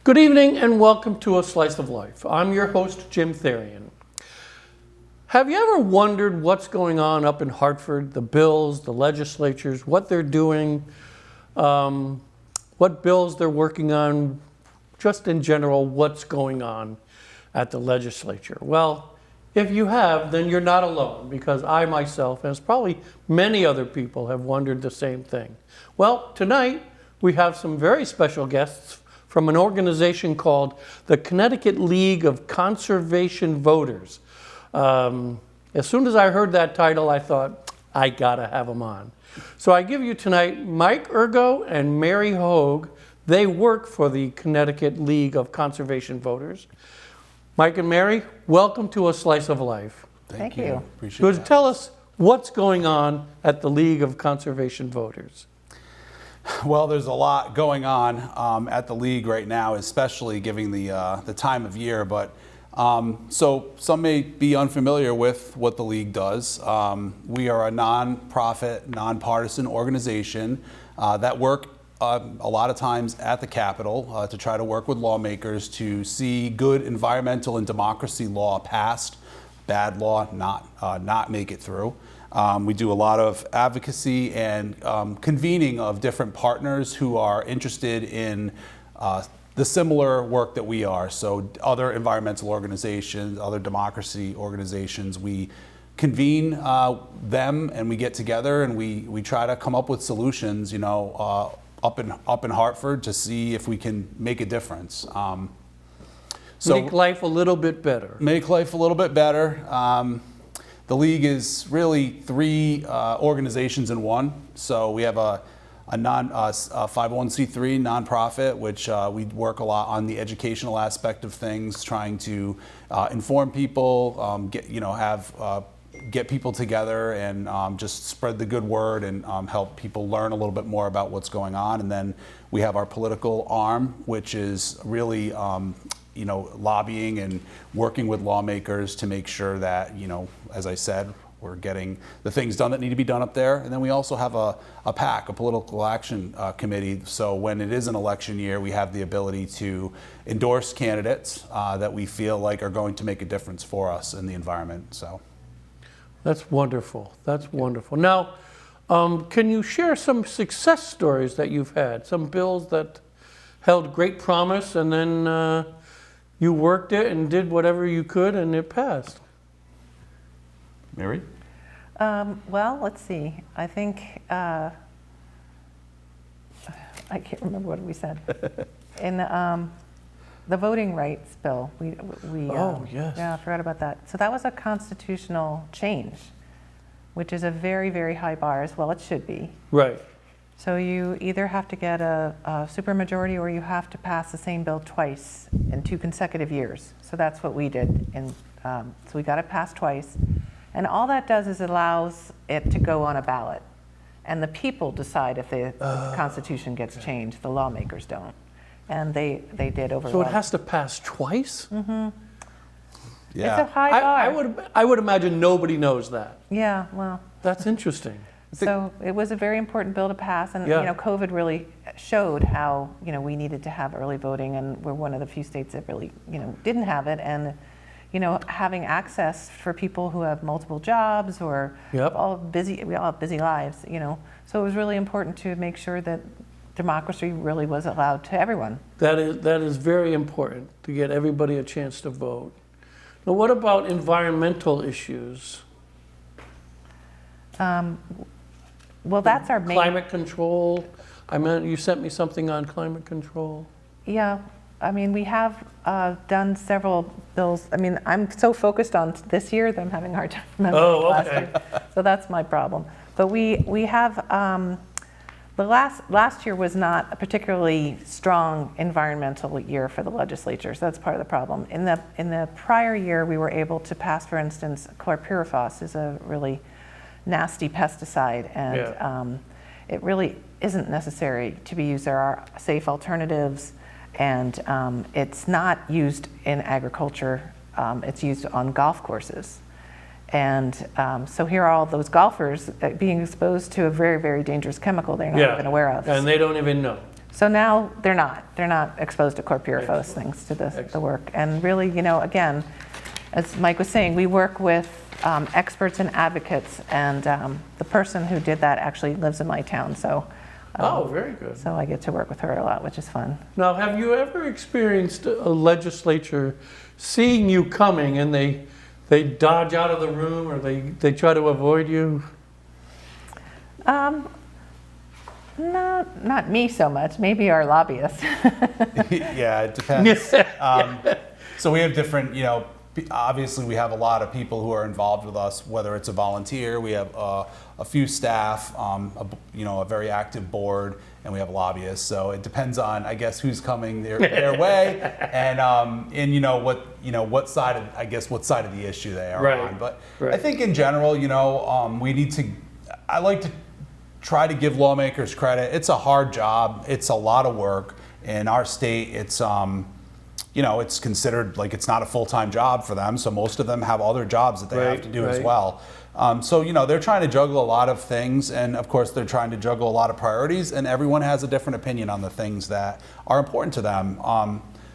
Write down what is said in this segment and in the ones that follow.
Good evening and welcome to A Slice of Life. I'm your host, Jim Therian. Have you ever wondered what's going on up in Hartford, the bills, the legislatures, what they're doing, what bills they're working on, just in general, what's going on at the legislature? Well, if you have, then you're not alone, because I myself, and as probably many other people, have wondered the same thing. Well, tonight we have some very special guests from an organization called the Connecticut League of Conservation Voters. As soon as I heard that title, I thought, I gotta have them on. So I give you tonight Mike Urgo and Mary Hogue. They work for the Connecticut League of Conservation Voters. Mike and Mary, welcome to A Slice of Life. Thank you. Appreciate it. So tell us what's going on at the League of Conservation Voters. Well, there's a lot going on at the League right now, especially given the time of year. But so some may be unfamiliar with what the League does. We are a non-profit, nonpartisan organization that work a lot of times at the Capitol to try to work with lawmakers to see good environmental and democracy law passed, bad law not make it through. We do a lot of advocacy and convening of different partners who are interested in the similar work that we are. So other environmental organizations, other democracy organizations, we convene them and we get together and we try to come up with solutions, you know, up in Hartford to see if we can make a difference. So make life a little bit better. Make life a little bit better. The League is really three organizations in one. So we have a 501c3 nonprofit, which we work a lot on the educational aspect of things, trying to inform people, get people together and just spread the good word and help people learn a little bit more about what's going on. And then we have our political arm, which is really lobbying and working with lawmakers to make sure that, as I said, we're getting the things done that need to be done up there. And then we also have a PAC, a political action committee. So when it is an election year, we have the ability to endorse candidates that we feel like are going to make a difference for us in the environment. So that's wonderful. That's wonderful. Now, can you share some success stories that you've had? Some bills that held great promise and then you worked it and did whatever you could and it passed. Mary? Well, let's see. I think, I can't remember what we said. In the voting rights bill, oh, yes. Yeah, I forgot about that. So that was a constitutional change, which is a very, very high bar as well. It should be. Right. So you either have to get a supermajority or you have to pass the same bill twice in 2 consecutive years. So that's what we did. And so we got it passed twice. And all that does is allows it to go on a ballot. And the people decide if the Constitution gets changed. The lawmakers don't. And they did overall. So it has to pass twice? Mm-hmm. Yeah. It's a high bar. I would imagine nobody knows that. Yeah, well. That's interesting. So it was a very important bill to pass, and COVID really showed how we needed to have early voting, and we're one of the few states that really didn't have it, and having access for people who have multiple jobs or we all have busy lives, So it was really important to make sure that democracy really was allowed to everyone. That is very important, to get everybody a chance to vote. Now, what about environmental issues? Well, that's our main... Climate control. I mean, you sent me something on climate control. Yeah, I mean, we have done several bills. I mean, I'm so focused on this year that I'm having a hard time remembering last year. So that's my problem. But we have, the last year was not a particularly strong environmental year for the legislature, so that's part of the problem. In the prior year, we were able to pass, for instance, chlorpyrifos is a really nasty pesticide, and it really isn't necessary to be used. There are safe alternatives, and it's not used in agriculture. It's used on golf courses. And so here are all those golfers being exposed to a very, very dangerous chemical they're not even aware of. And they don't even know. So now they're not exposed to chlorpyrifos thanks to the work. And really, again, as Mike was saying, we work with experts and advocates, and the person who did that actually lives in my town, so. Oh, very good. So I get to work with her a lot, which is fun. Now, have you ever experienced a legislature seeing you coming and they dodge out of the room, or they try to avoid you? Not me so much, maybe our lobbyists. Yeah, it depends. So we have different, obviously we have a lot of people who are involved with us, whether it's a volunteer, we have a few staff, a very active board, and we have lobbyists. So it depends on, I guess, who's coming their way, and what side of the issue they are on. But I think in general, I like to try to give lawmakers credit. It's a hard job. It's a lot of work. In our state, it's it's considered like it's not a full-time job for them. So most of them have other jobs that they have to do as well. So they're trying to juggle a lot of things, and of course they're trying to juggle a lot of priorities, and everyone has a different opinion on the things that are important to them.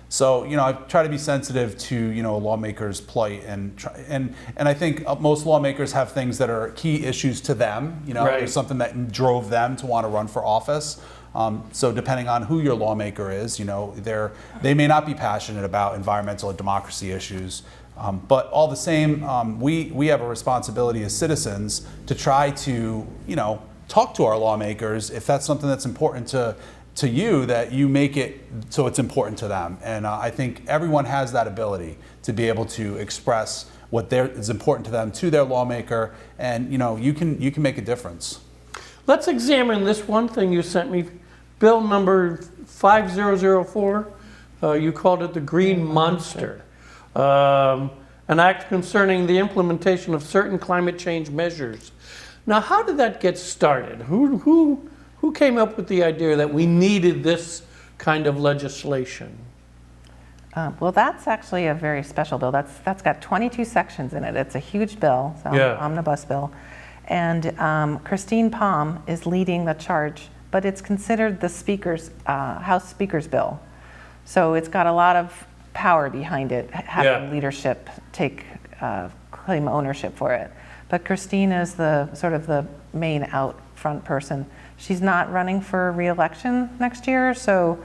So I try to be sensitive to a lawmaker's plight, and I think most lawmakers have things that are key issues to them. There's something that drove them to want to run for office. So depending on who your lawmaker is, they may not be passionate about environmental or democracy issues, but all the same, we have a responsibility as citizens to try to talk to our lawmakers if that's something that's important to you, that you make it so it's important to them. And I think everyone has that ability to be able to express what is important to them to their lawmaker, and you can make a difference. Let's examine this one thing you sent me, Bill number 5004. You called it the Green Monster. An act concerning the implementation of certain climate change measures. Now, how did that get started? Who came up with the idea that we needed this kind of legislation? Well, that's actually a very special bill. That's got 22 sections in it. It's a huge bill, so omnibus bill. And Christine Palm is leading the charge, but it's considered the House Speaker's bill. So it's got a lot of power behind it, having leadership claim ownership for it. But Christine is the sort of the main out front person. She's not running for re-election next year, so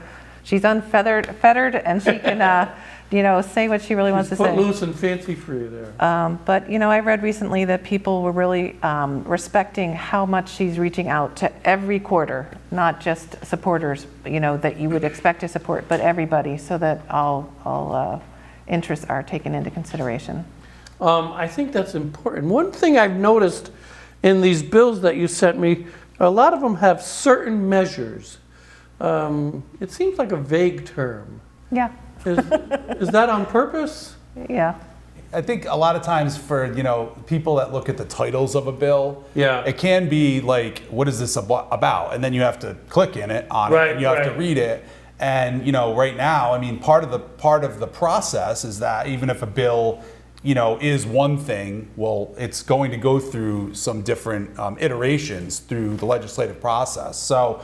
she's unfettered, and she can, say what she really wants to say. Put loose and fancy free there. But I read recently that people were really respecting how much she's reaching out to every quarter, not just supporters, that you would expect to support, but everybody, so that all interests are taken into consideration. I think that's important. One thing I've noticed in these bills that you sent me, a lot of them have certain measures. It seems like a vague term. Yeah. Is that on purpose? Yeah. I think a lot of times for people that look at the titles of a bill, it can be like, what is this about? And then you have to click in it on it, and you have to read it. And right now, I mean, part of the process is that even if a bill is one thing, well, it's going to go through some different iterations through the legislative process. So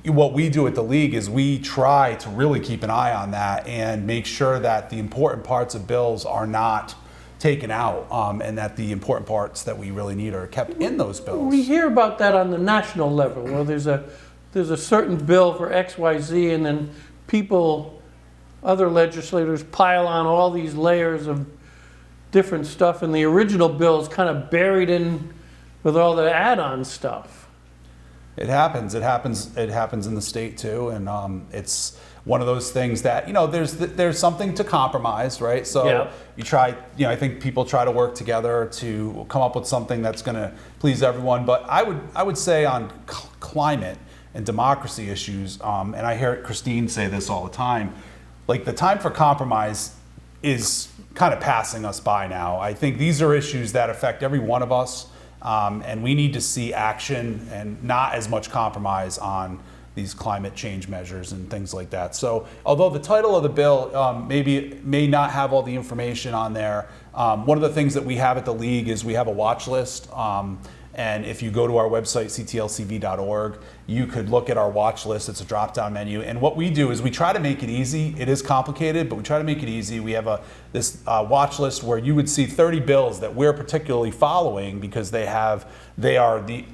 what we do at the League is we try to really keep an eye on that and make sure that the important parts of bills are not taken out, and that the important parts that we really need are kept in those bills. We hear about that on the national level, where there's a certain bill for XYZ, and then other legislators pile on all these layers of different stuff, and the original bill is kind of buried in with all the add-on stuff. It happens in the state too, and it's one of those things that there's something to compromise, right? So you try, I think people try to work together to come up with something that's going to please everyone. But I would say on climate and democracy issues, and I hear Christine say this all the time, like the time for compromise is kind of passing us by now. I think these are issues that affect every one of us, and we need to see action and not as much compromise on these climate change measures and things like that. So although the title of the bill may not have all the information on there, one of the things that we have at the League is we have a watch list, And if you go to our website, ctlcv.org, you could look at our watch list. It's a drop-down menu. And what we do is we try to make it easy. It is complicated, but we try to make it easy. We have this watch list where you would see 30 bills that we're particularly following because they are the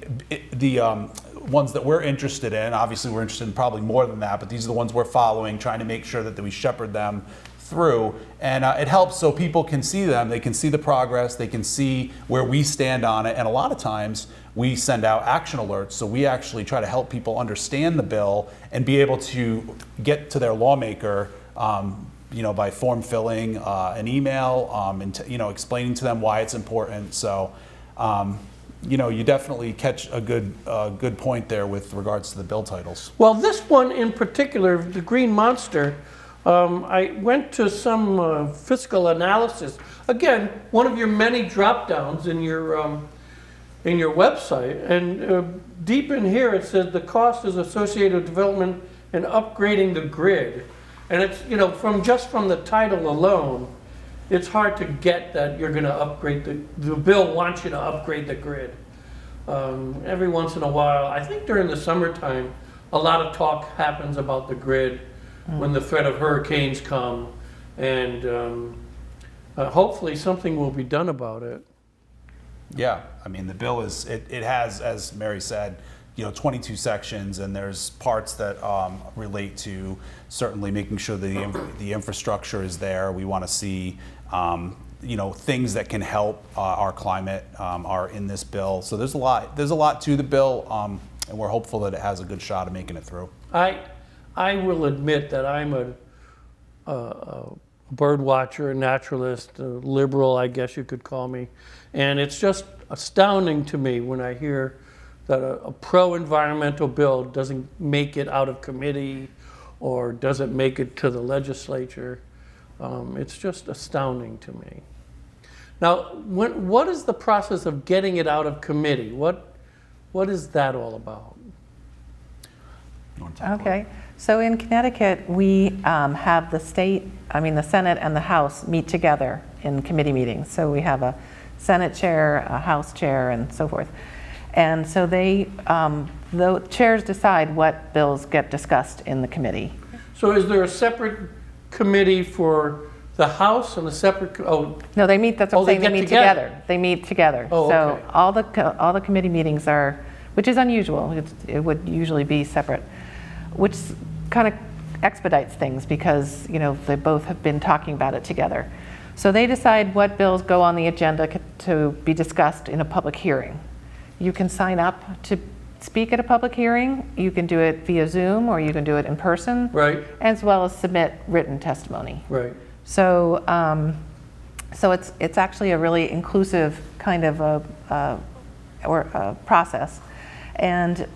ones that we're interested in. Obviously, we're interested in probably more than that, but these are the ones we're following, trying to make sure that we shepherd them through, and it helps so people can see them, they can see the progress, they can see where we stand on it, and a lot of times we send out action alerts, so we actually try to help people understand the bill and be able to get to their lawmaker by form filling an email and explaining to them why it's important. So you definitely catch a good point there with regards to the bill titles. Well, this one in particular, the Green Monster, I went to some fiscal analysis. Again, one of your many drop downs in your website, and deep in here it says the cost is associated with development and upgrading the grid, and it's from the title alone, it's hard to get that you're going to upgrade the bill wants you to upgrade the grid. Every once in a while, I think during the summertime, a lot of talk happens about the grid. When the threat of hurricanes come, and hopefully something will be done about it. Yeah, I mean the bill it has, as Mary said, 22 sections, and there's parts that relate to certainly making sure the infrastructure is there. We want to see things that can help our climate are in this bill. So there's a lot to the bill, and we're hopeful that it has a good shot of making it through. I will admit that I'm a bird watcher, a naturalist, a liberal, I guess you could call me. And it's just astounding to me when I hear that a pro-environmental bill doesn't make it out of committee or doesn't make it to the legislature. It's just astounding to me. Now, what is the process of getting it out of committee? What is that all about? Okay. So in Connecticut, we have the Senate and the House meet together in committee meetings. So we have a Senate chair, a House chair, and so forth. And so the chairs decide what bills get discussed in the committee. So is there a separate committee for the House and a separate? No, they meet. That's what I'm saying. They meet together. They meet together. Oh, so okay. all the committee meetings are, which is unusual. It would usually be separate, which kind of expedites things because they both have been talking about it together. So they decide what bills go on the agenda to be discussed in a public hearing. You can sign up to speak at a public hearing. You can do it via Zoom or you can do it in person, Right. as well as submit written testimony. Right. So it's actually a really inclusive kind of a process, and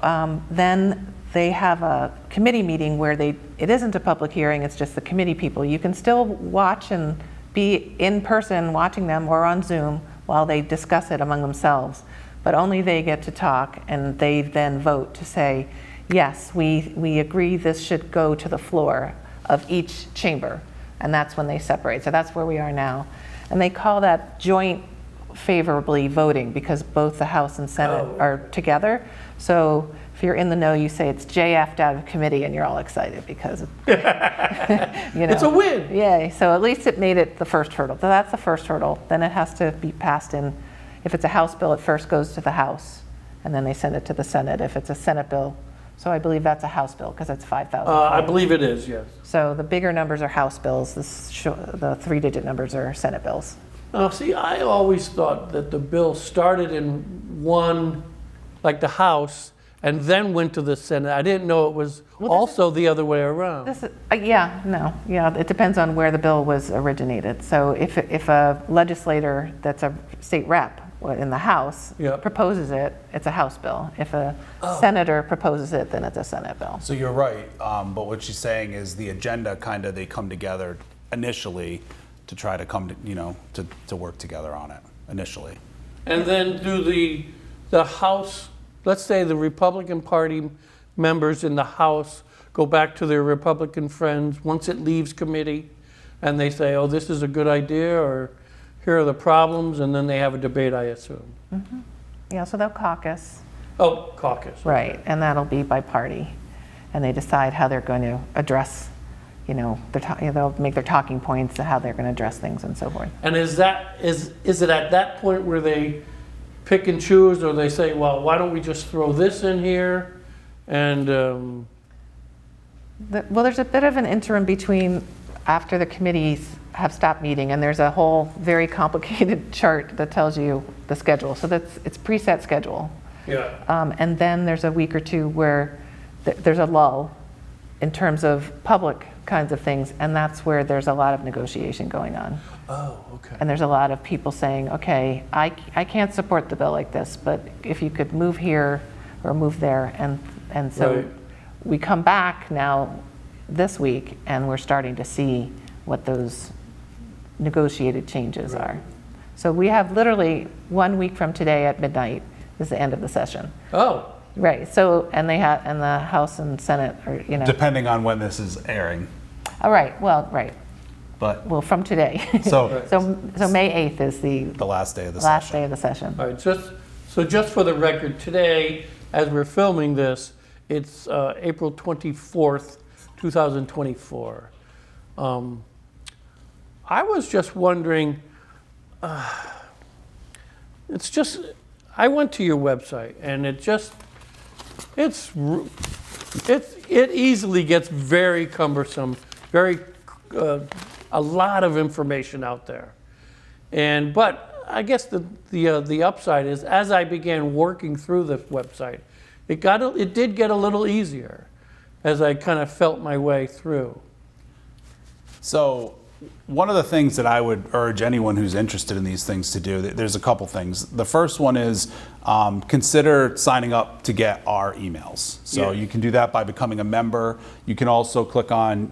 then they have a committee meeting where it isn't a public hearing, it's just the committee people. You can still watch and be in person watching them or on Zoom while they discuss it among themselves, but only they get to talk, and they then vote to say, yes, we agree this should go to the floor of each chamber, and that's when they separate. So that's where we are now. And they call that joint favorably voting because both the House and Senate are together. So if you're in the know, you say it's JF'd out of committee and you're all excited because It's a win. Yay. So at least it made it the first hurdle. So that's the first hurdle. Then it has to be passed in. If it's a House bill, it first goes to the House and then they send it to the Senate. If it's a Senate bill, so I believe that's a House bill because it's 5,000. I believe it is, yes. So the bigger numbers are House bills. The 3-digit numbers are Senate bills. Now, see, I always thought that the bill started in one, like the House, and then went to the Senate. I didn't know it was also the other way around. This is, it depends on where the bill was originated. So if a legislator that's a state rep in the House proposes it, it's a House bill. If a senator proposes it, then it's a Senate bill. So you're right, but what she's saying is the agenda they come together initially to try to come to, to work together on it initially. And then do the House, let's say the Republican Party members in the House go back to their Republican friends once it leaves committee and they say, oh, this is a good idea, or here are the problems, and then they have a debate, I assume. Mm-hmm. Yeah, so they'll caucus, Oh, caucus. right, and that'll be by party. And they decide how they're going to address, they'll make their talking points, how they're going to address things and so forth. And is it at that point where they pick and choose, or they say, well, why don't we just throw this in here? And, Well, there's a bit of an interim between after the committees have stopped meeting, and there's a whole very complicated chart that tells you the schedule. So it's preset schedule. yeah, And then there's a week or two where there's a lull in terms of public kinds of things, and that's where there's a lot of negotiation going on. oh, okay. And there's a lot of people saying, okay, I can't support the bill like this, but if you could move here or move there. And so Right. we come back now this week, and we're starting to see what those negotiated changes are. So we have literally 1 week from today at midnight is the end of the session. Oh, Right, so, and the House and Senate are, Depending on when this is airing. all right, right, But well, from today. so So May 8th is the the last day of the last session. day of the session. all right, just for the record, today, as we're filming this, it's April 24th, 2024. I was just wondering, I went to your website, and it easily gets very cumbersome, a lot of information out there. But I guess the upside is, as I began working through the website, it did get a little easier as I kind of felt my way through. So one of the things that I would urge anyone who's interested in these things to do, there's a couple things. The first one is consider signing up to get our emails. So Yes. you can do that by becoming a member. You can also click on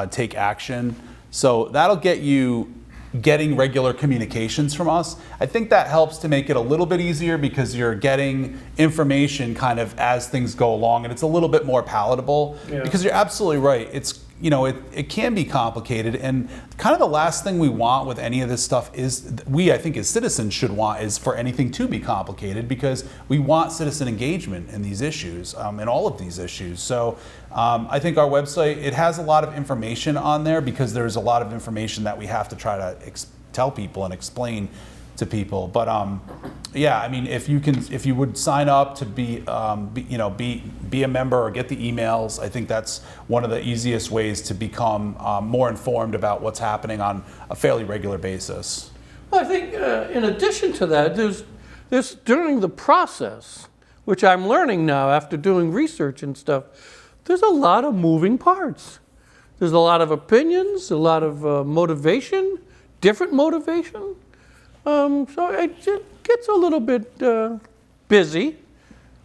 Take Action. So that'll get you getting regular communications from us. I think that helps to make it a little bit easier because you're getting information kind of as things go along, and it's a little bit more palatable. Yeah. Because you're absolutely right. It's it can be complicated, and kind of the last thing we want with any of this stuff is, I think as citizens should want, is for anything to be complicated, because we want citizen engagement in these issues, in all of these issues. So I think our website, it has a lot of information on there, because there's a lot of information that we have to try to tell people and explain to people. But yeah, I mean, if you would sign up to be a member or get the emails, I think that's one of the easiest ways to become more informed about what's happening on a fairly regular basis. Well, I think in addition to that, there's during the process, which I'm learning now after doing research and stuff, there's a lot of moving parts. There's a lot of opinions, a lot of motivation, different motivation. So it gets a little bit busy.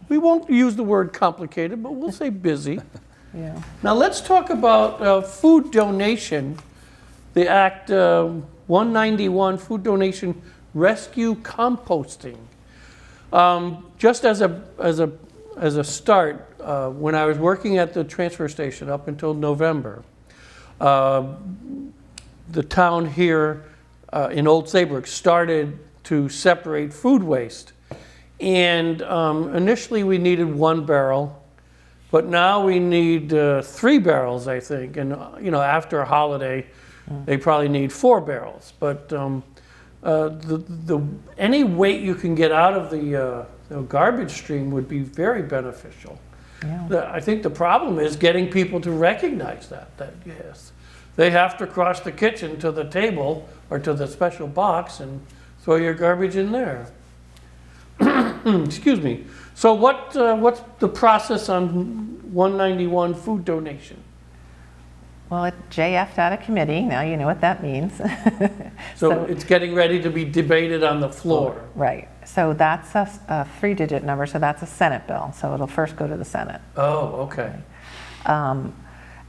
We won't use the word complicated, but we'll say busy. Yeah. Now let's talk about food donation, the Act 191, Food Donation Rescue Composting. Just as a start, when I was working at the transfer station up until November, the town here in Old Saybrook started to separate food waste. And initially we needed 1 barrel, but now we need 3 barrels, I think. And after a holiday, they probably need 4 barrels. But any weight you can get out of the garbage stream would be very beneficial. Yeah. I think the problem is getting people to recognize that yes, they have to cross the kitchen to the table or to the special box and throw your garbage in there. Excuse me. So what's the process on 191 food donation? Well, it JF'd out of committee. Now you know what that means. So it's getting ready to be debated on the floor. Right. So that's a 3-digit number. So that's a Senate bill. So it'll first go to the Senate. Oh, okay.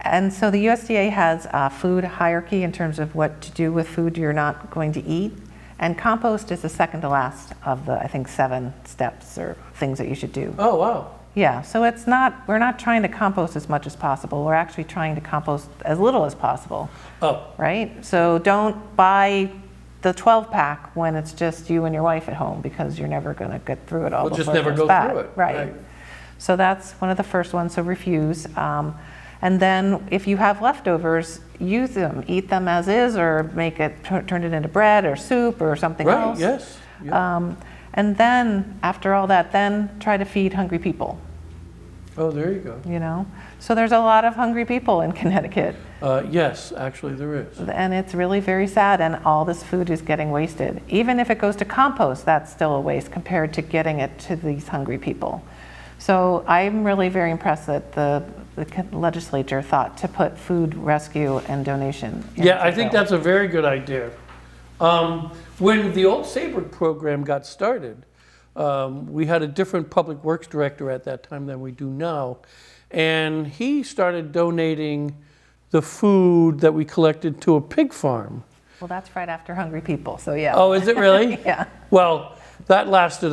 And so the USDA has a food hierarchy in terms of what to do with food you're not going to eat. And compost is the second to last of the, I think, 7 steps or things that you should do. Oh, wow. Yeah, so we're not trying to compost as much as possible. We're actually trying to compost as little as possible, Oh, right? So don't buy the 12 pack when it's just you and your wife at home, because you're never going to get through it all. We'll just before it never goes go bad. through it. Right. So that's one of the first ones, so refuse. And then if you have leftovers, use them, eat them as is, or make it, turn it into bread or soup or something Right, else. yes. Yeah. And then after all that, then try to feed hungry people, Oh, there you go. you know? So there's a lot of hungry people in Connecticut. Yes, actually there is. And it's really very sad, and all this food is getting wasted. Even if it goes to compost, that's still a waste compared to getting it to these hungry people. So I'm really very impressed that the legislature thought to put food rescue and donation. Yeah, I think that's a very good idea. When the old Saybrook program got started, we had a different public works director at that time than we do now. And he started donating the food that we collected to a pig farm. Well, that's right after hungry people, so yeah. Oh, is it really? Yeah. Well, that lasted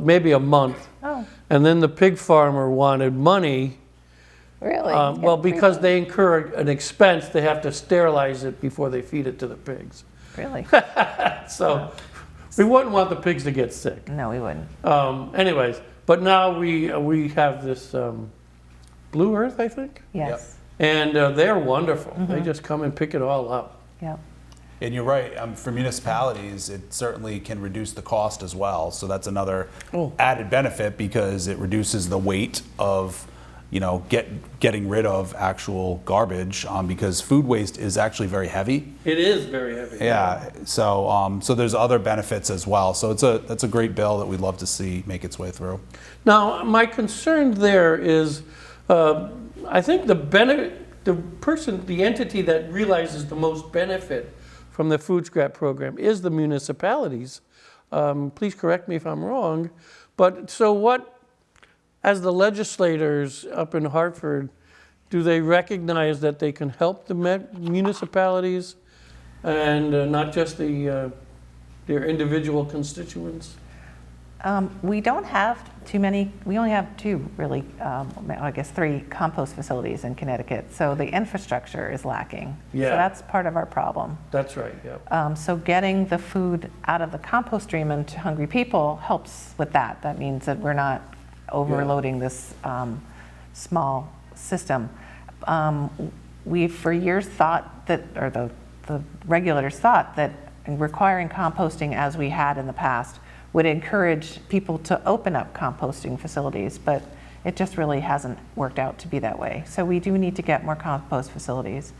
maybe a month. Oh, And then the pig farmer wanted money. really? Well, because they incur an expense, they have to sterilize it before they feed it to the pigs. Really? So we wouldn't want the pigs to get sick. No, we wouldn't. Anyways, but now we have this Blue Earth, I think, Yes. and they're wonderful. They just come and pick it all up. Yep. And you're right, for municipalities, it certainly can reduce the cost as well. So that's another added benefit, because it reduces the weight of, getting rid of actual garbage, because food waste is actually very heavy. It is very heavy. Yeah, so there's other benefits as well. So that's a great bill that we'd love to see make its way through. Now, my concern there is, I think the entity that realizes the most benefit from the food scrap program is the municipalities. Please correct me if I'm wrong, but so what, as the legislators up in Hartford, do they recognize that they can help the municipalities and not just their individual constituents? We don't have too many, we only have two really, I guess 3 compost facilities in Connecticut. So the infrastructure is lacking. Yeah. So that's part of our problem. That's right, yeah. So getting the food out of the compost stream and to hungry people helps with that. That means that we're not overloading this small system. We've for years thought that, or the regulators thought that requiring composting as we had in the past would encourage people to open up composting facilities, but it just really hasn't worked out to be that way. So we do need to get more compost facilities.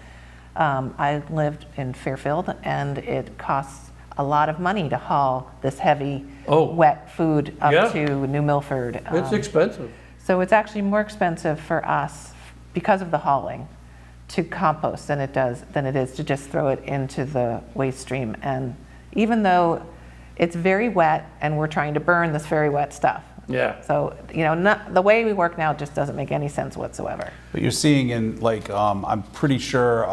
I lived in Fairfield, and it costs a lot of money to haul this heavy, wet food up to New Milford. It's expensive. So it's actually more expensive for us, because of the hauling, to compost than it is to just throw it into the waste stream. And even though it's very wet and we're trying to burn this very wet stuff. Yeah. So, the way we work now just doesn't make any sense whatsoever. But you're seeing in, I'm pretty sure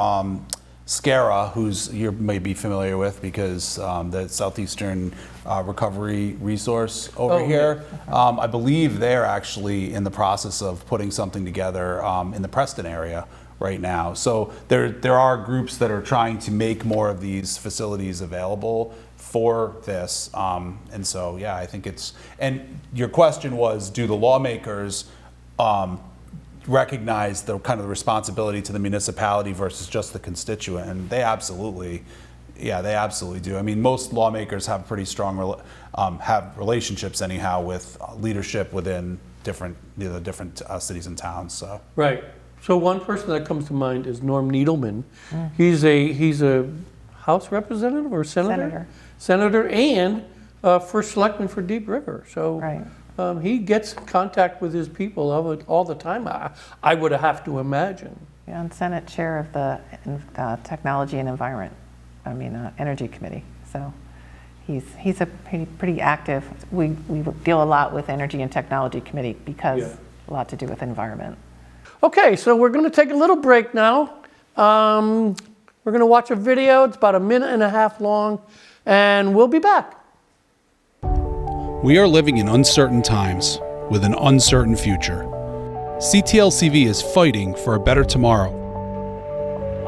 SCARA, who's you may be familiar with, because the Southeastern Recovery Resource over here, I believe they're actually in the process of putting something together in the Preston area right now. So there are groups that are trying to make more of these facilities available for this, and so I think it's, and your question was, do the lawmakers recognize the kind of responsibility to the municipality versus just the constituent? And they absolutely do. I mean, most lawmakers have pretty strong have relationships anyhow with leadership within different cities and towns. So Right. So one person that comes to mind is Norm Needleman. He's a House representative or senator? Senator and first selectman for Deep River. So he gets in contact with his people all the time, I would have to imagine. Yeah, and Senate chair of the Technology and Energy Committee. So he's a pretty active. We deal a lot with Energy and Technology Committee because a lot to do with environment. Okay, so we're going to take a little break now. We're going to watch a video. It's about 1.5 minutes long, and we'll be back. We are living in uncertain times with an uncertain future. CTLCV is fighting for a better tomorrow.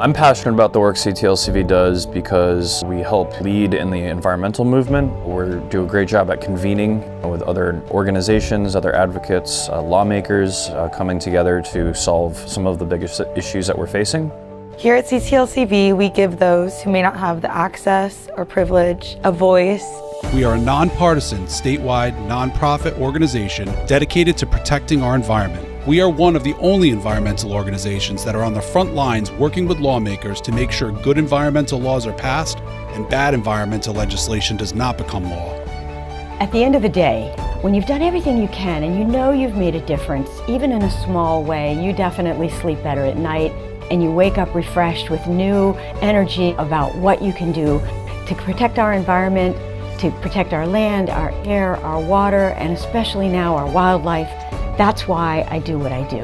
I'm passionate about the work CTLCV does because we help lead in the environmental movement. We do a great job at convening with other organizations, other advocates, lawmakers coming together to solve some of the biggest issues that we're facing. Here at CTLCV, we give those who may not have the access or privilege a voice. We are a nonpartisan, statewide, nonprofit organization dedicated to protecting our environment. We are one of the only environmental organizations that are on the front lines working with lawmakers to make sure good environmental laws are passed and bad environmental legislation does not become law. At the end of the day, when you've done everything you can and you know you've made a difference, even in a small way, you definitely sleep better at night and you wake up refreshed with new energy about what you can do to protect our environment, to protect our land, our air, our water, and especially now our wildlife. That's why I do what I do.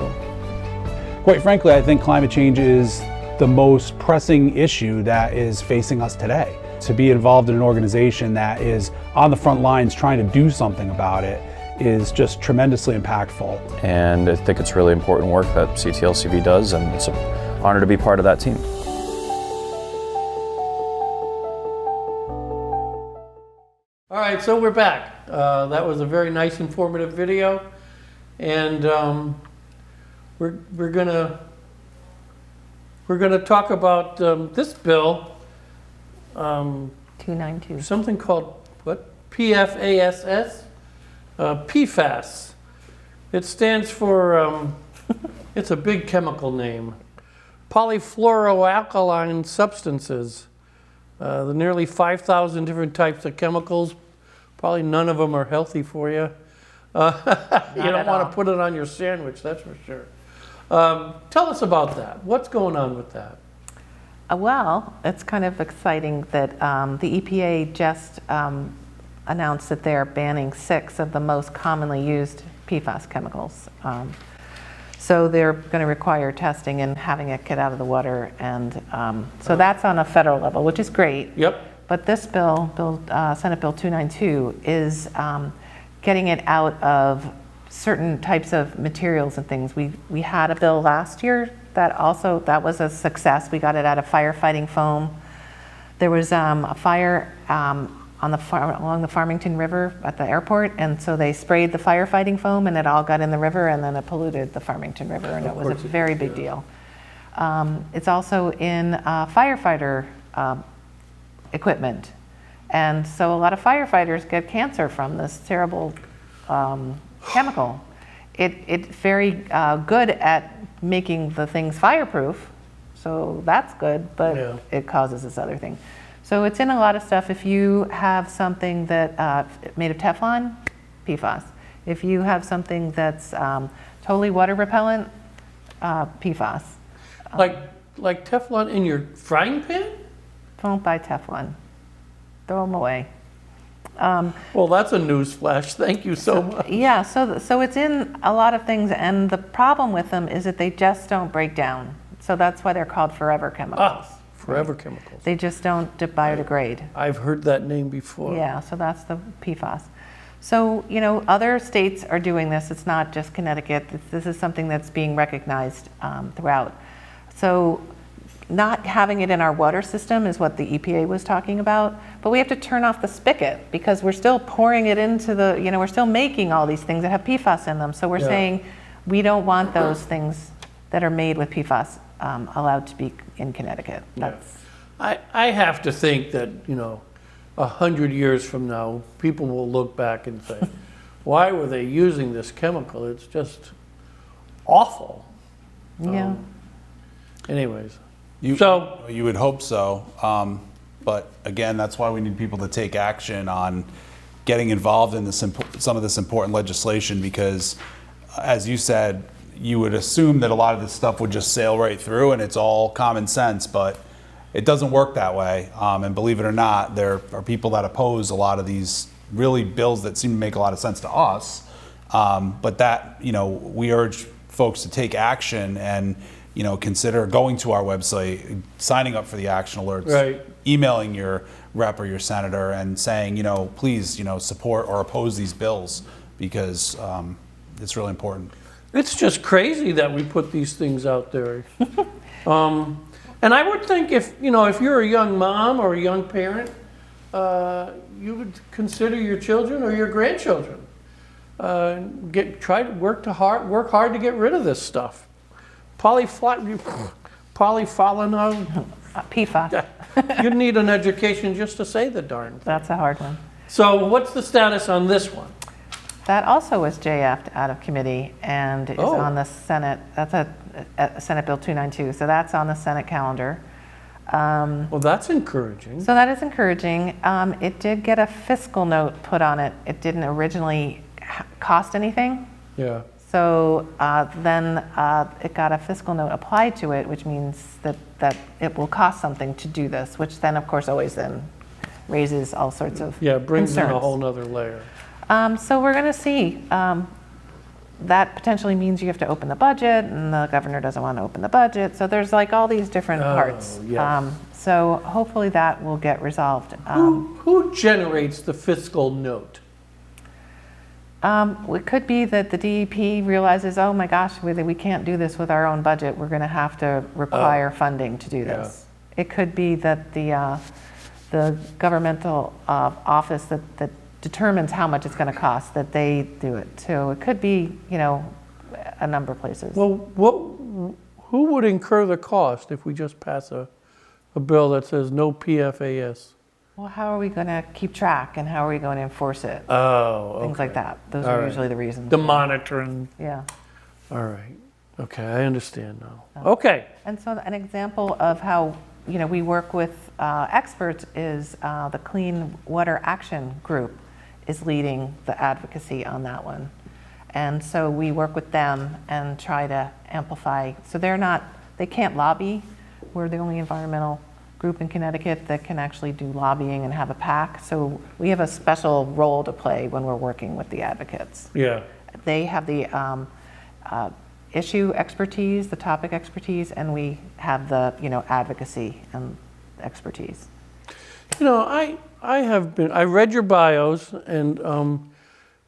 Quite frankly, I think climate change is the most pressing issue that is facing us today. To be involved in an organization that is on the front lines trying to do something about it is just tremendously impactful. And I think it's really important work that CTLCV does, and it's an honor to be part of that team. All right, so we're back. That was a very nice, informative video, and we're gonna talk about this bill, 292. something called what? PFAS, PFAS. It stands for it's a big chemical name, polyfluoroalkyl substances. The nearly 5,000 different types of chemicals, probably none of them are healthy for you. You don't want to put it on your sandwich, that's for sure. Tell us about that. What's going on with that? Well, it's kind of exciting that the EPA just announced that they're banning 6 of the most commonly used PFAS chemicals. So they're going to require testing and having it get out of the water, and so that's on a federal level, which is great. Yep. But this bill, Senate Bill 292, is getting it out of certain types of materials and things. We had a bill last year that was a success. We got it out of firefighting foam. There was a fire along the Farmington River at the airport, and so they sprayed the firefighting foam and it all got in the river, and then it polluted the Farmington River, and it was a very big deal. It's also in firefighter equipment, and so a lot of firefighters get cancer from this terrible chemical. It's very good at making the things fireproof, so that's good, but it causes this other thing. So it's in a lot of stuff. If you have something that made of Teflon, PFAS. If you have something that's totally water repellent, PFAS. Like Teflon in your frying pan? Don't buy Teflon. Throw them away. Well, that's a news flash. Thank you so much. Yeah, so it's in a lot of things, and the problem with them is that they just don't break down. So that's why they're called forever chemicals. Forever chemicals. They just don't biodegrade. I've heard that name before. Yeah, so that's the PFAS. So, other states are doing this. It's not just Connecticut. This is something that's being recognized throughout. So not having it in our water system is what the EPA was talking about, but we have to turn off the spigot because we're still pouring it into we're still making all these things that have PFAS in them. So we're saying we don't want those things that are made with PFAS allowed to be in Connecticut. I have to think that 100 years from now, people will look back and say, "Why were they using this chemical? It's just awful." Yeah. Anyways, You would hope so, but again, that's why we need people to take action on getting involved in some of this important legislation, because, as you said, you would assume that a lot of this stuff would just sail right through and it's all common sense, but it doesn't work that way. And believe it or not, there are people that oppose a lot of these really bills that seem to make a lot of sense to us. But that, we urge folks to take action and, consider going to our website, signing up for the action alerts, emailing your rep or your senator and saying, please, support or oppose these bills, because it's really important. it's just crazy that we put these things out there. And I would think if you're a young mom or a young parent, you would consider your children or your grandchildren. Work hard to get rid of this stuff. Polyphenol. PFAS, You need an education just to say the darn thing. that's a hard one. So what's the status on this one? That also was JF'd out of committee and is on the Senate. That's a Senate Bill 292. So that's on the Senate calendar. Well, that's encouraging. So that is encouraging. It did get a fiscal note put on it. It didn't originally cost anything. Yeah. So then it got a fiscal note applied to it, which means that it will cost something to do this, which then, of course, always then raises all sorts of Brings in a concerns. whole nother layer. So we're going to see. That potentially means you have to open the budget, and the governor doesn't want to open the budget. So there's like all these different parts. Yes. So hopefully that will get resolved. Who generates the fiscal note? It could be that the DEP realizes, oh my gosh, we can't do this with our own budget. We're going to have to require funding to do this. It could be that the governmental office that determines how much it's going to cost, that they do it. So it could be, a number of places. Well, who would incur the cost if we just pass a bill that says no PFAS? Well, how are we going to keep track and how are we going to enforce it? Oh, okay. Things like that. Those All are right. usually the reasons. The monitoring. Yeah. All right. Okay, I understand now. Okay. And so an example of how, we work with experts is the Clean Water Action Group is leading the advocacy on that one. And so we work with them and try to amplify. So they can't lobby. We're the only environmental group in Connecticut that can actually do lobbying and have a PAC. So we have a special role to play when we're working with the advocates. Yeah. They have the issue expertise, the topic expertise, and we have the advocacy and expertise. I read your bios, and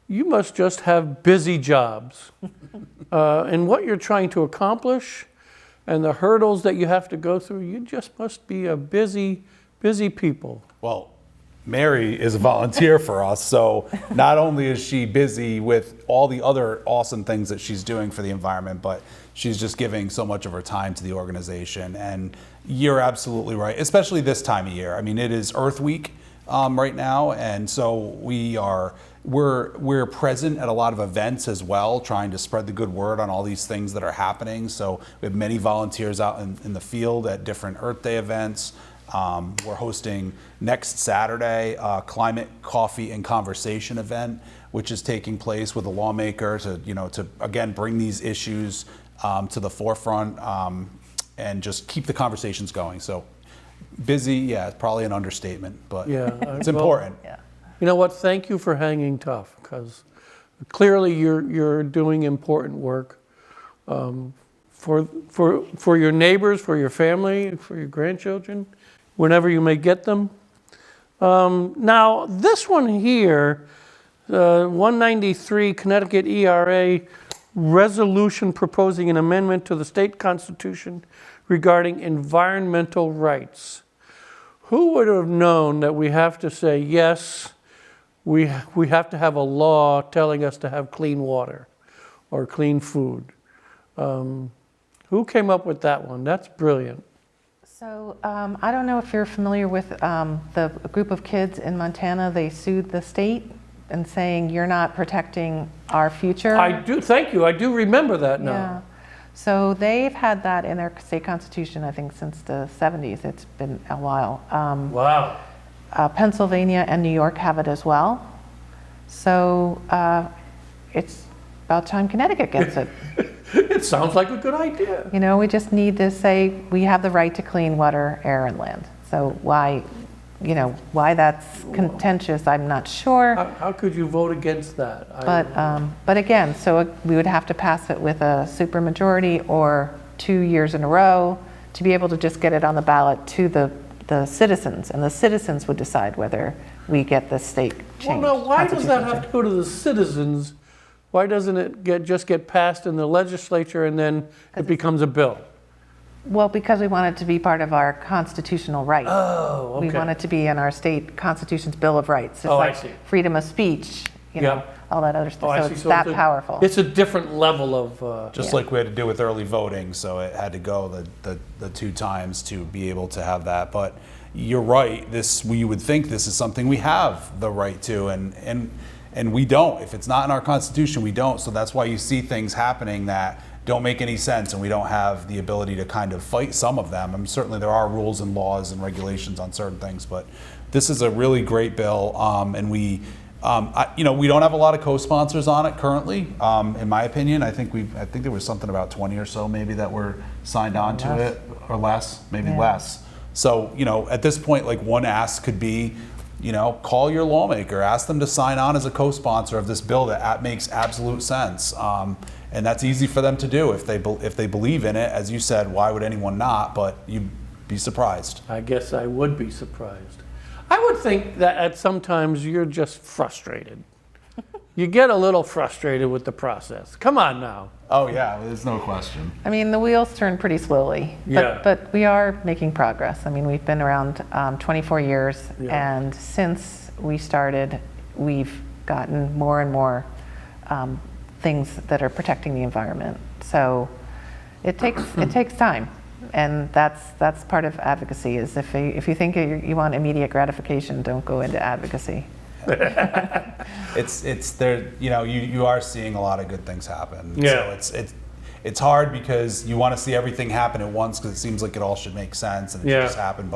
you must just have busy jobs. And what you're trying to accomplish and the hurdles that you have to go through, you just must be a busy people. Well, Mary is a volunteer for us, so not only is she busy with all the other awesome things that she's doing for the environment, but she's just giving so much of her time to the organization. And you're absolutely right, especially this time of year. I mean, it is Earth Week right now, and so we're present at a lot of events as well, trying to spread the good word on all these things that are happening. So we have many volunteers out in the field at different Earth Day events. We're hosting next Saturday a Climate Coffee and Conversation event, which is taking place with a lawmaker to again bring these issues to the forefront and just keep the conversations going. So busy, it's probably an understatement, but it's important. Yeah. You know what? Thank you for hanging tough, because clearly you're doing important work for your neighbors, for your family, for your grandchildren, whenever you may get them. Now, this one here, 193 Connecticut ERA resolution proposing an amendment to the state constitution regarding environmental rights. Who would have known that we have to say, yes, we have to have a law telling us to have clean water or clean food? Who came up with that one? That's brilliant. So I don't know if you're familiar with the group of kids in Montana. They sued the state and saying, you're not protecting our future. I do, thank you. I do remember that now. Yeah. So they've had that in their state constitution, I think, since the 70s. It's been a while. Wow. Pennsylvania and New York have it as well. So it's about time Connecticut gets it. It sounds like a good idea. We just need to say we have the right to clean water, air, and land. So why that's contentious, I'm not sure. How could you vote against that? But again, so we would have to pass it with a supermajority or 2 years in a row to be able to just get it on the ballot to the citizens, and the citizens would decide whether we get the state changed. Well, now, why does that have to go to the citizens? Why doesn't it just get passed in the legislature and then it becomes a bill? Well, because we want it to be part of our constitutional right. Oh, okay. We want it to be in our state constitution's Bill of Rights. It's Oh, I like see. freedom of speech, you know, Yeah. all that other Oh, stuff. I So see. it's So that a- powerful. It's a different level of, Just like we had to do with early voting, so it had to go the 2 times to be able to have that. But you're right, you would think this is something we have the right to, and we don't. If it's not in our Constitution, we don't. So that's why you see things happening that don't make any sense, and we don't have the ability to kind of fight some of them. I mean, certainly there are rules and laws and regulations on certain things, but this is a really great bill, and we don't have a lot of co-sponsors on it currently. In my opinion, I think there was something about 20 or so maybe that were signed on to it, or less, maybe less. So, at this point, like, one ask could be, call your lawmaker, ask them to sign on as a co-sponsor of this bill that makes absolute sense. And that's easy for them to do if they believe in it. As you said, why would anyone not? But you'd be surprised. I guess I would be surprised. I would think that at sometimes you're just frustrated. You get a little frustrated with the process. Come on now. Oh yeah, there's no question. I mean, the wheels turn pretty slowly, Yeah. but we are making progress. I mean, we've been around 24 years, Yeah. and since we started, we've gotten more and more things that are protecting the environment. So it takes time, and that's part of advocacy. Is if you think you want immediate gratification, don't go into advocacy. It's there. You are seeing a lot of good things happen. Yeah. So it's hard because you want to see everything happen at once because it seems like it all should make sense and it should Yeah. just happen.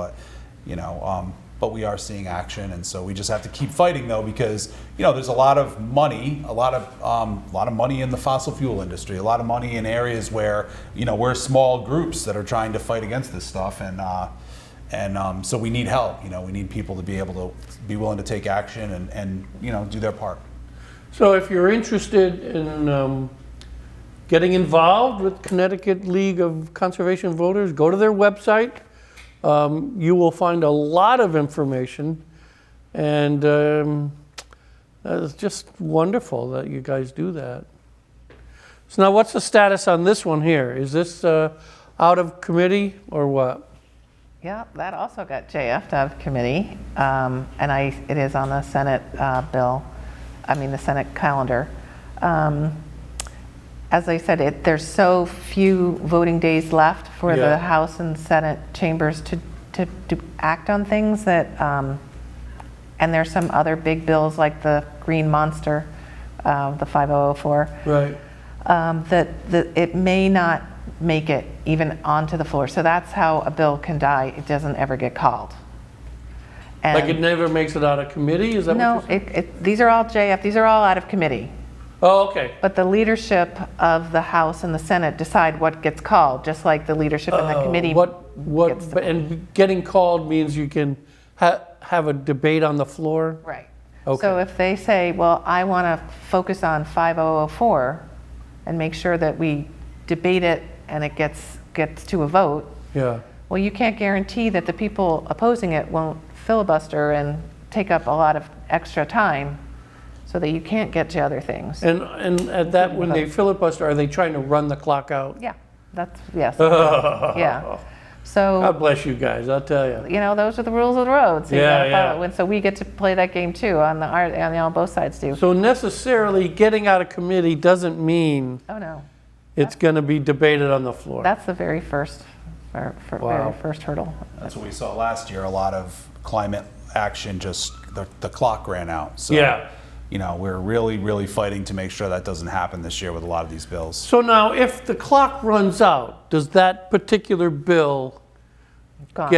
But we are seeing action, and so we just have to keep fighting though, because there's a lot of money, a lot of money in the fossil fuel industry, a lot of money in areas where we're small groups that are trying to fight against this stuff, and so we need help. We need people to be able to be willing to take action and do their part. So if you're interested in getting involved with Connecticut League of Conservation Voters, go to their website. You will find a lot of information, and it's just wonderful that you guys do that. So now what's the status on this one here? Is this out of committee or what? Yeah, that also got JF'd out of committee, and it is on the Senate the Senate calendar. As I said, there's so few voting days left for Yeah. the House and Senate chambers to act on things that, and there's some other big bills like the Green Monster, the 5004, Right. that it may not make it even onto the floor. So that's how a bill can die. It doesn't ever get called. And Like it never makes it out of committee? Is that no, what you're saying? these are all JF. These are all out of committee. Oh, okay. But the leadership of the House and the Senate decide what gets called, just like the leadership in the committee. gets the- And getting called means you can have a debate on the floor? Right. Okay. So if they say, well, I want to focus on 5004 and make sure that we debate it and it gets to a vote, Yeah. well, you can't guarantee that the people opposing it won't filibuster and take up a lot of extra time so that you can't get to other things. And at that, when they filibuster, are they trying to run the clock out? Yeah, yes. Yeah. God So, bless you guys, I'll tell you. those are the rules of the road. So you Yeah, gotta follow yeah. it. And so we get to play that game too on both sides do. So necessarily getting out of committee doesn't mean Oh, no. it's going to be debated on the floor. That's the very first, Wow. very first hurdle. That's what we saw last year. A lot of climate action, just the clock ran out. So, Yeah. we're really, really fighting to make sure that doesn't happen this year with a lot of these bills. So now, if the clock runs out, does that particular bill Gone.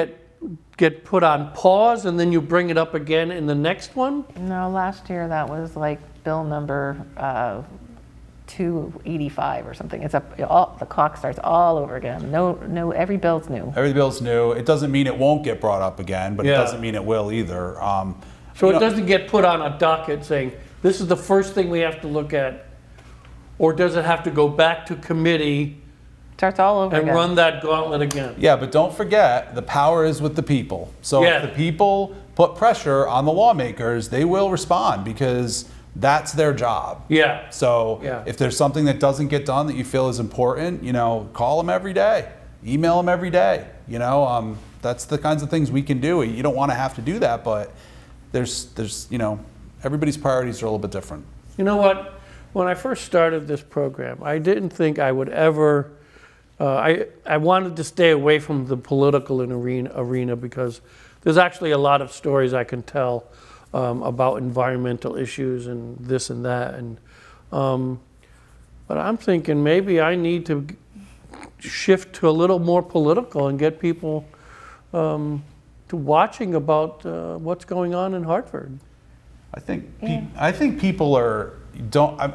get put on pause and then you bring it up again in the next one? No, last year that was like bill number 285 or something. The clock starts all over again. No, every bill's new. Every bill's new. It doesn't mean it won't get brought up again, but Yeah. it doesn't mean it will either. So it doesn't get put on a docket saying, this is the first thing we have to look at? Or does it have to go back to committee Starts all over and again. run that gauntlet again? Yeah, but don't forget, the power is with the people. So Yeah. if the people put pressure on the lawmakers, they will respond because that's their job. Yeah. So Yeah. if there's something that doesn't get done that you feel is important, call them every day. email them every day. You know, that's the kinds of things we can do. You don't want to have to do that, but there's you know, everybody's priorities are a little bit different. You know what? When I first started this program, I didn't think I would ever. I wanted to stay away from the political arena because there's actually a lot of stories I can tell about environmental issues and this and that. And but I'm thinking maybe I need to shift to a little more political and get people to watching about what's going on in Hartford. I think people are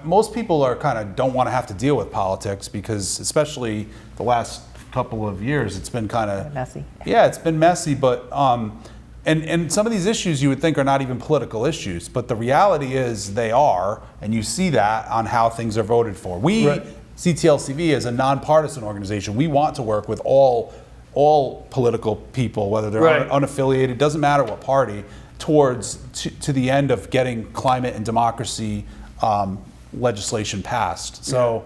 most people are kind of don't want to have to deal with politics because especially the last couple of years it's been kind of messy. Yeah, it's been messy, but and some of these issues you would think are not even political issues, but the reality is they are, and you see that on how things are voted for. We, right. CTLCV, is a nonpartisan organization. We want to work with all political people, whether they're right. unaffiliated, doesn't matter what party, towards to the end of getting climate and democracy legislation passed. So,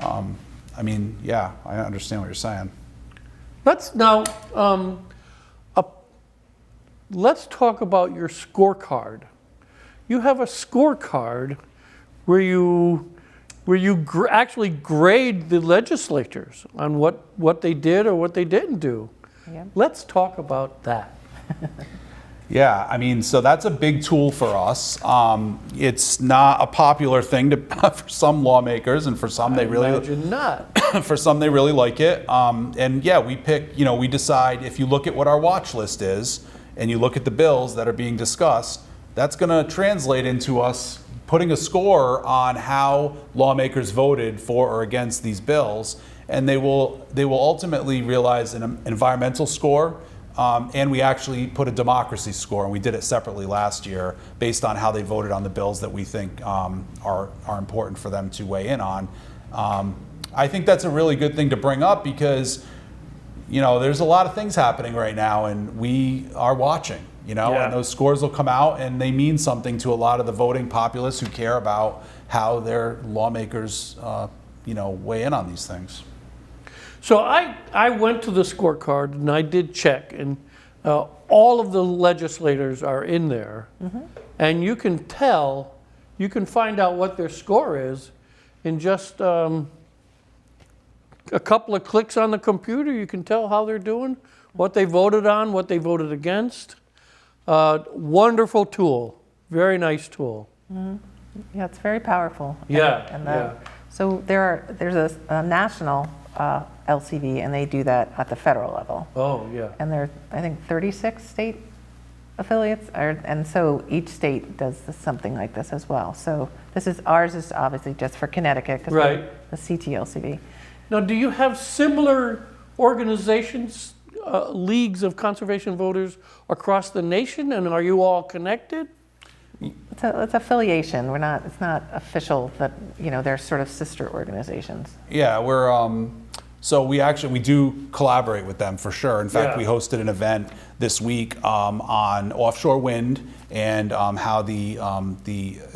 I mean, yeah, I understand what you're saying. Let's now let's talk about your scorecard. You have a scorecard where you actually grade the legislators on what they did or what they didn't do. Yeah. Let's talk about that. Yeah, I mean, so that's a big tool for us. It's not a popular thing for some lawmakers, and for some they really imagine not. For some they really like it. And yeah, we decide, if you look at what our watch list is, and you look at the bills that are being discussed, that's going to translate into us putting a score on how lawmakers voted for or against these bills, and they will ultimately realize an environmental score. And we actually put a democracy score, and we did it separately last year based on how they voted on the bills that we think are important for them to weigh in on. I think that's a really good thing to bring up because, you know, there's a lot of things happening right now, and we are watching, you know, and those scores will come out, and they mean something to a lot of the voting populace who care about how their lawmakers, you know, weigh in on these things. So I went to the scorecard and I did check, and all of the legislators are in there, and you can find out what their score is in just a couple of clicks on the computer. You can tell how they're doing, what they voted on, what they voted against. Wonderful tool, very nice tool. Yeah, it's very powerful. Yeah. So there's a national LCV, and they do that at the federal level. Oh, yeah. And there are, I think, 36 state affiliates, and so each state does something like this as well. So ours is obviously just for Connecticut, because we're the CTLCV. Now, do you have similar organizations, leagues of conservation voters across the nation, and are you all connected? It's affiliation. It's not official, that, you know, they're sort of sister organizations. Yeah, so we do collaborate with them for sure. In fact, we hosted an event this week on offshore wind and how the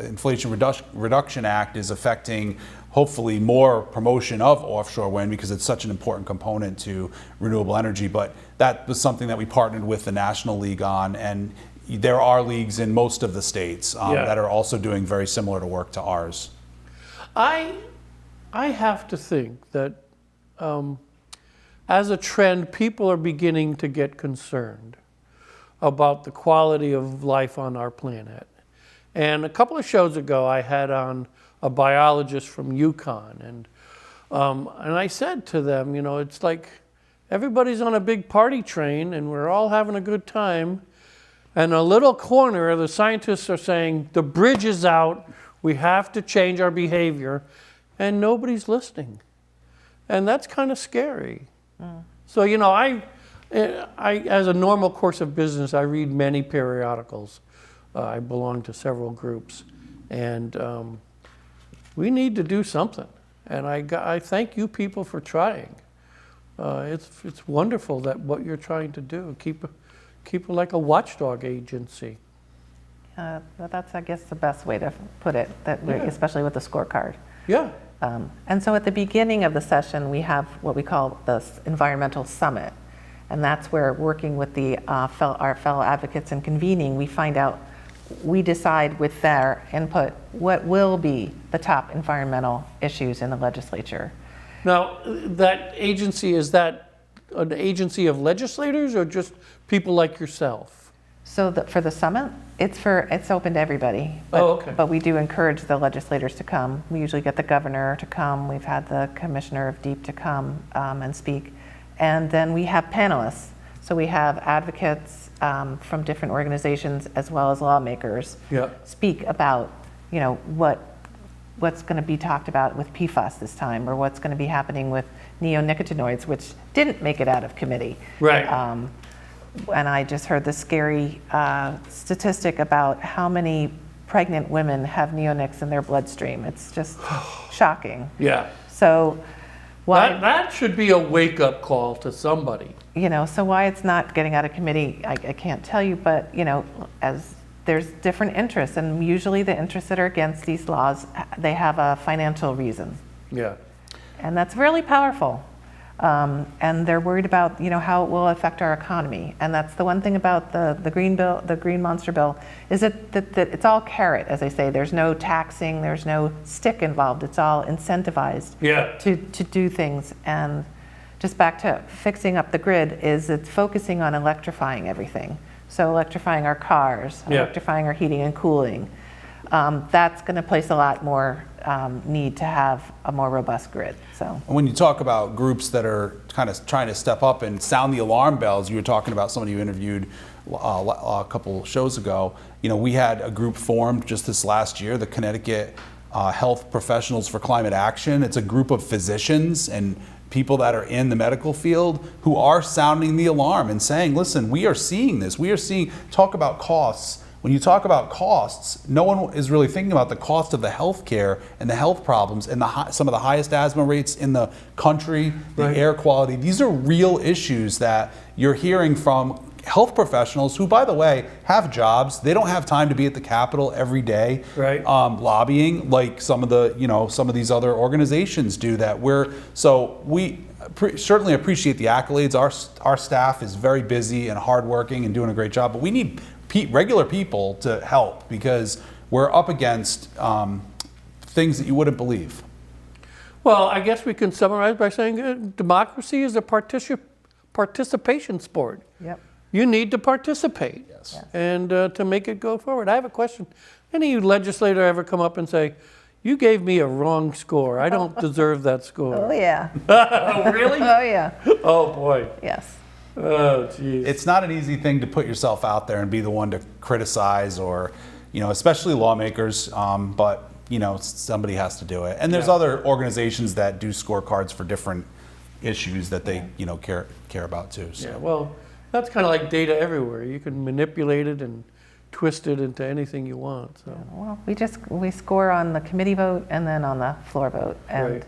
Inflation Reduction Act is affecting, hopefully, more promotion of offshore wind because it's such an important component to renewable energy. But that was something that we partnered with the National League on, and there are leagues in most of the states that are also doing very similar to work to ours. I have to think that as a trend, people are beginning to get concerned about the quality of life on our planet. And a couple of shows ago, I had on a biologist from Yukon, and I said to them, you know, it's like everybody's on a big party train, and we're all having a good time. And a little corner, the scientists are saying, the bridge is out, we have to change our behavior, and nobody's listening. And that's kind of scary. So, you know, I, as a normal course of business, I read many periodicals. I belong to several groups. And we need to do something. And I thank you people for trying. It's wonderful that what you're trying to do, keep it like a watchdog agency. That's, I guess, the best way to put it, especially with the scorecard. Yeah. And so at the beginning of the session, we have what we call the environmental summit. And that's where, working with our fellow advocates and convening, we decide with their input what will be the top environmental issues in the legislature. Now, that agency, is that an agency of legislators or just people like yourself? So for the summit, it's open to everybody. But, Oh, okay. But we do encourage the legislators to come. We usually get the governor to come. We've had the commissioner of DEEP to come and speak. And then we have panelists. So we have advocates from different organizations as well as lawmakers speak about, what's going to be talked about with PFAS this time, or what's going to be happening with neonicotinoids, which didn't make it out of committee. Right. And I just heard the scary statistic about how many pregnant women have neonics in their bloodstream. It's just shocking. Yeah. So why That should be a wake-up call to somebody. so why it's not getting out of committee, I can't tell you, but as there's different interests, and usually the interests that are against these laws, they have a financial reason, Yeah. and that's really powerful. And they're worried about how it will affect our economy, and that's the one thing about the green bill, the green monster bill, is that it's all carrot, as they say. There's no taxing, there's no stick involved. It's all incentivized to do things. And just back to fixing up the grid, it's focusing on electrifying everything. So electrifying our cars, electrifying our heating and cooling. That's going to place a lot more need to have a more robust grid. So When you talk about groups that are kind of trying to step up and sound the alarm bells, you were talking about somebody you interviewed a couple shows ago. We had a group formed just this last year, the Connecticut Health Professionals for Climate Action. It's a group of physicians and people that are in the medical field who are sounding the alarm and saying, listen, we are seeing this. Talk about costs. When you talk about costs, no one is really thinking about the cost of the health care and the health problems and some of the highest asthma rates in the country, the air quality. These are real issues that you're hearing from health professionals who, by the way, have jobs. They don't have time to be at the Capitol every day lobbying like some of these other organizations do. We certainly appreciate the accolades. Our staff is very busy and hardworking and doing a great job, but we need regular people to help because we're up against things that you wouldn't believe. Well, I guess we can summarize by saying democracy is a participation sport. Yep. You need to participate and to make it go forward. I have a question. Any legislator ever come up and say, you gave me a wrong score. I don't deserve that score. Oh yeah. Oh, really? Oh yeah. Oh, boy. Yes. Oh, geez. It's not an easy thing to put yourself out there and be the one to criticize or, especially lawmakers, but, somebody has to do it. And there's other organizations that do scorecards for different issues that they, care about too. So. Yeah, well, that's kind of like data everywhere. You can manipulate it and twist it into anything you want. So. Well, we score on the committee vote and then on the floor vote, and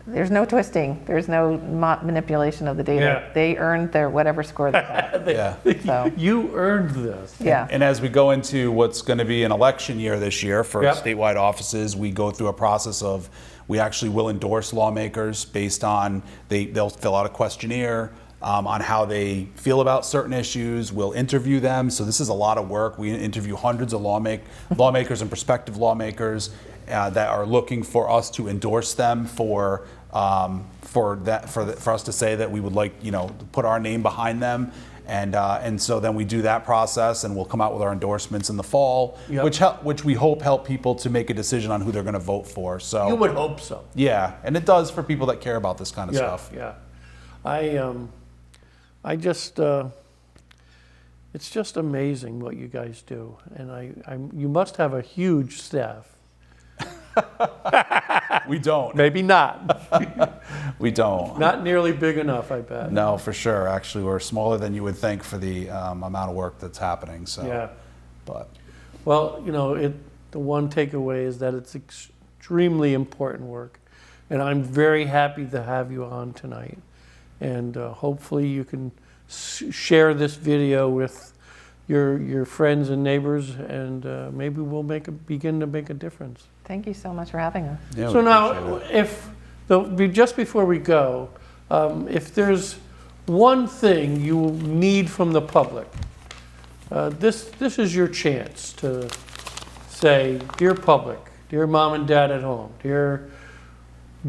there's no twisting. There's no manipulation of the data. Yeah. They earned their whatever score they got. So. You earned this. Yeah. And as we go into what's going to be an election year this year for statewide offices, we go through a process of we actually will endorse lawmakers based on they'll fill out a questionnaire on how they feel about certain issues. We'll interview them. So this is a lot of work. We interview hundreds of lawmakers and prospective lawmakers that are looking for us to endorse them for us to say that we would like to put our name behind them. And so then we do that process, and we'll come out with our endorsements in the fall, which we hope help people to make a decision on who they're going to vote for. So You would hope so. Yeah, and it does for people that care about this kind of stuff. Yeah. I just it's just amazing what you guys do, and you must have a huge staff. We don't. Maybe not. We don't. Not nearly big enough, I bet. No, for sure. Actually, we're smaller than you would think for the amount of work that's happening. So. Yeah. But. Well, the one takeaway is that it's extremely important work, and I'm very happy to have you on tonight. And hopefully you can share this video with your friends and neighbors, and maybe we'll begin to make a difference. Thank you so much for having us. Yeah, So we now, appreciate it. just before we go, if there's one thing you need from the public, this is your chance to say, dear public, dear mom and dad at home, dear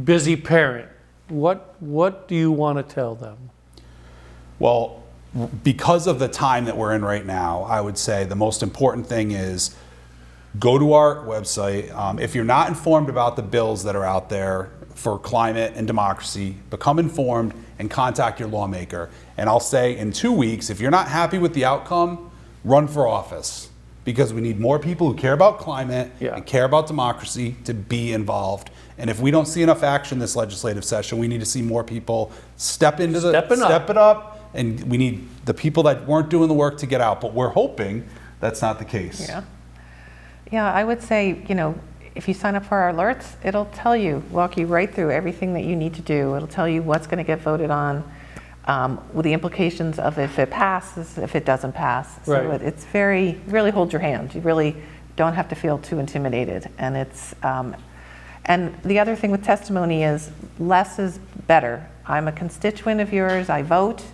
busy parent, what do you want to tell them? Well, because of the time that we're in right now, I would say the most important thing is go to our website. If you're not informed about the bills that are out there for climate and democracy, become informed and contact your lawmaker. And I'll say in 2 weeks, if you're not happy with the outcome, run for office, because we need more people who care about climate and care about democracy to be involved. And if we don't see enough action this legislative session, we need to see more people step it up. And we need the people that weren't doing the work to get out. But we're hoping that's not the case. Yeah, I would say, if you sign up for our alerts, it'll tell you, walk you right through everything that you need to do. It'll tell you what's going to get voted on, with the implications of if it passes, if it doesn't pass. So Right. it's really holds your hand. You really don't have to feel too intimidated. And and the other thing with testimony is less is better. I'm a constituent of yours. I vote.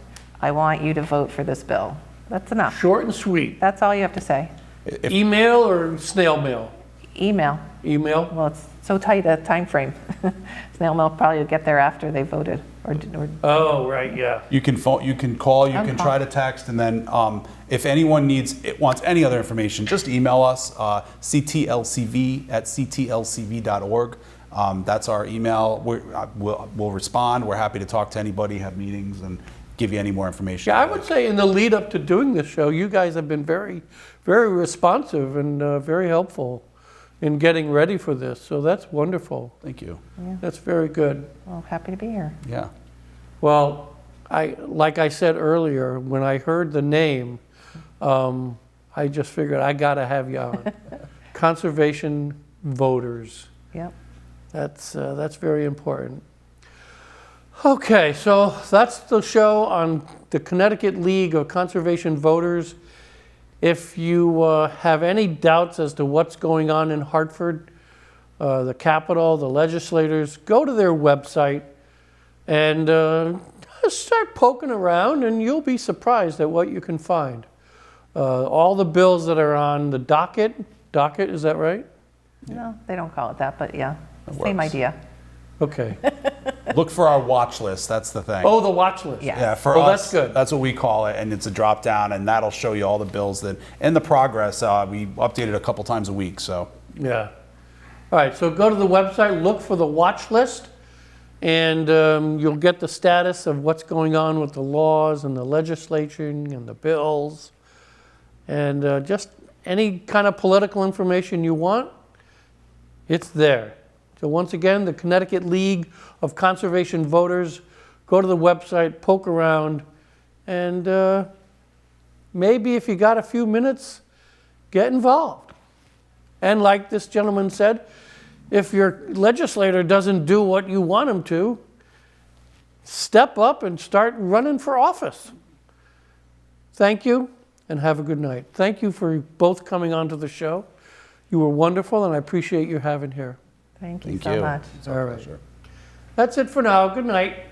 I want you to vote for this bill. That's enough. Short and sweet. That's all you have to say. Email or snail mail? Email. Email? Well, it's so tight a time frame. Snail mail probably will get there after they voted. Oh, right, yeah. You can phone, you can call, you can try to text, and then if anyone wants any other information, just email us, ctlcv@ctlcv.org. That's our email. We'll respond. We're happy to talk to anybody, have meetings, and give you any more information. Yeah, I would say in the lead up to doing this show, you guys have been very, very responsive and very helpful in getting ready for this. So that's wonderful. Thank you. Yeah. That's very good. Well, happy to be here. Yeah. Well, like I said earlier, when I heard the name, I just figured I got to have you on. Conservation voters. Yep. That's very important. Okay, so that's the show on the Connecticut League of Conservation Voters. If you have any doubts as to what's going on in Hartford, the Capitol, the legislators, go to their website and start poking around, and you'll be surprised at what you can find. All the bills that are on the docket, is that right? No, they don't call it that, but yeah, same works. idea. Okay. Look for our watch list. That's the thing. Oh, the watch list. Yeah. Yeah, for Oh, us, that's good. That's what we call it, and it's a drop down, and that'll show you all the bills and the progress. We update it a couple times a week, so. Yeah. All right, so go to the website, look for the watch list, and you'll get the status of what's going on with the laws and the legislature and the bills, and just any kind of political information you want, it's there. So once again, the Connecticut League of Conservation Voters, go to the website, poke around, and maybe if you got a few minutes, get involved. And like this gentleman said, if your legislator doesn't do what you want him to, step up and start running for office. Thank you, and have a good night. Thank you for both coming onto the show. You were wonderful, and I appreciate you having here. Thank you Thank so you. much. It's our All right. pleasure. That's it for now. Good night.